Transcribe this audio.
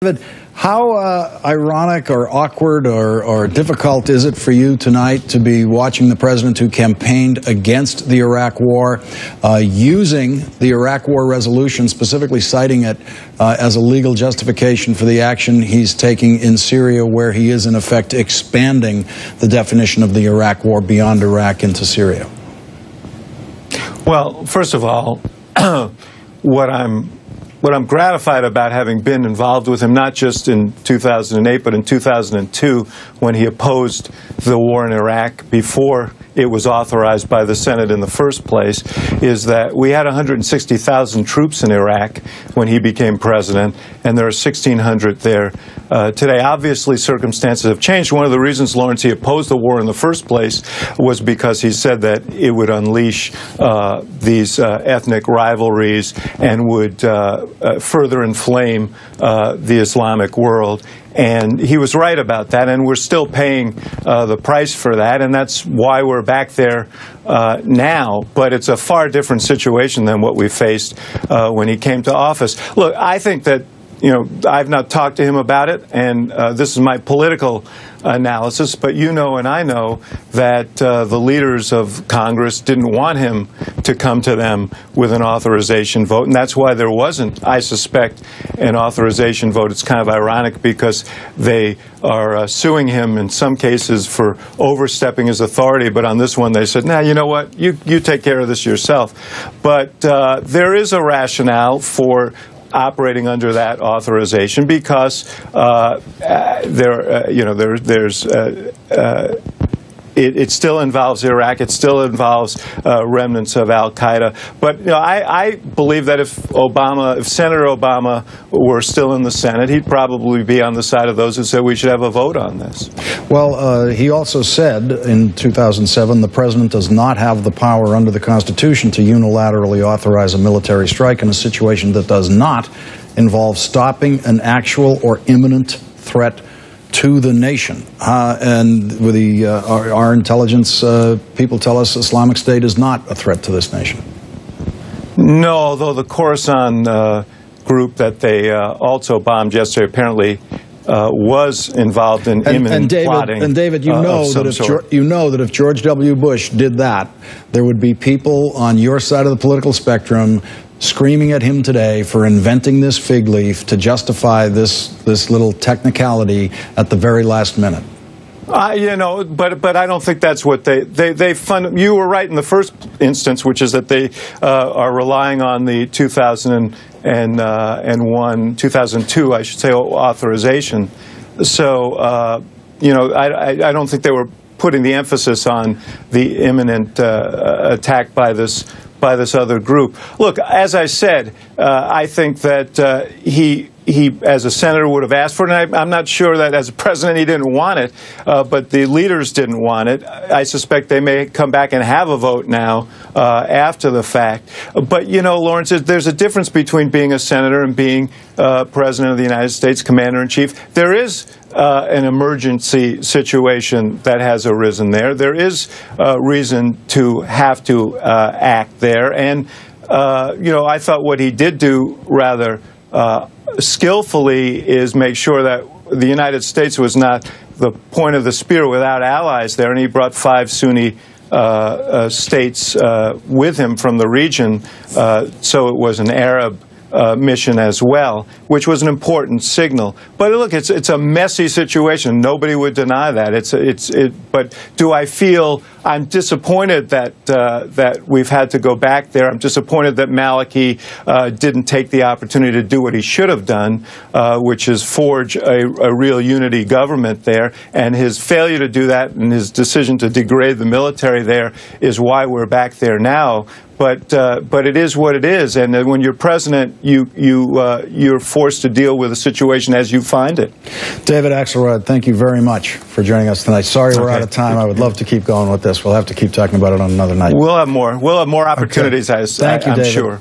But how ironic or awkward or difficult is it for you tonight to be watching the president who campaigned against the Iraq War, using the Iraq War resolution, specifically citing it as a legal justification for the action he's taking in Syria, where he is in effect expanding the definition of the Iraq War beyond Iraq into Syria? Well, first of all, what I'm gratified about having been involved with him, not just in 2008, but in 2002, when he opposed the war in Iraq before it was authorized by the Senate in the first place, is that we had 160,000 troops in Iraq when he became president, and there are 1,600 there today. Obviously, circumstances have changed. One of the reasons, Lawrence, he opposed the war in the first place was because he said that it would unleash these ethnic rivalries and would further inflame the Islamic world. And he was right about that, and we're still paying the price for that, and that's why we're back there now. But it's a far different situation than what we faced when he came to office. Look, I think that, you know, I've not talked to him about it, and this is my political analysis, but you know and I know that the leaders of Congress didn't want him to come to them with an authorization vote, and that's why there wasn't, I suspect, an authorization vote. It's kind of ironic because they are suing him in some cases for overstepping his authority, but on this one they said, nah, you know what, you take care of this yourself. But there is a rationale for operating under that authorization because it still involves Iraq. It still involves remnants of al-Qaeda. But you know, I believe that if Senator Obama were still in the Senate, he'd probably be on the side of those who said we should have a vote on this. Well, he also said in 2007 the president does not have the power under the Constitution to unilaterally authorize a military strike in a situation that does not involve stopping an actual or imminent threat to the nation. And with our intelligence people tell us Islamic State is not a threat to this nation. No, although the Khorasan group that they also bombed yesterday apparently was involved in imminent plotting. And David, you know that if George W. Bush did that, there would be people on your side of the political spectrum screaming at him today for inventing this fig leaf to justify this little technicality at the very last minute. You know, but I don't think that's what they fund. You were right in the first instance, which is that they are relying on the 2002, I should say, authorization. So, you know, I don't think they were putting the emphasis on the imminent attack by this other group. Look, as I said, I think that he, as a senator, would have asked for it. And I'm not sure that as a president he didn't want it, but the leaders didn't want it. I suspect they may come back and have a vote now after the fact. But, you know, Lawrence, there's a difference between being a senator and being president of the United States, commander-in-chief. There is an emergency situation that has arisen there. There is reason to have to act there. And, you know, I thought what he did do rather skillfully is make sure that the United States was not the point of the spear without allies there, and he brought 5 Sunni states with him from the region, so it was an Arab mission as well, which was an important signal. But look, it's a messy situation. Nobody would deny that. But do I feel I'm disappointed that we've had to go back there? I'm disappointed that Maliki didn't take the opportunity to do what he should have done, which is forge a real unity government there. And his failure to do that and his decision to degrade the military there is why we're back there now. But it is what it is, and when you're president, you're forced to deal with a situation as you find it. David Axelrod, thank you very much for joining us tonight. Sorry we're out of time. I would love to keep going with this. We'll have to keep talking about it on another night. We'll have more. We'll have more opportunities. Okay. Thank you, I'm David. sure.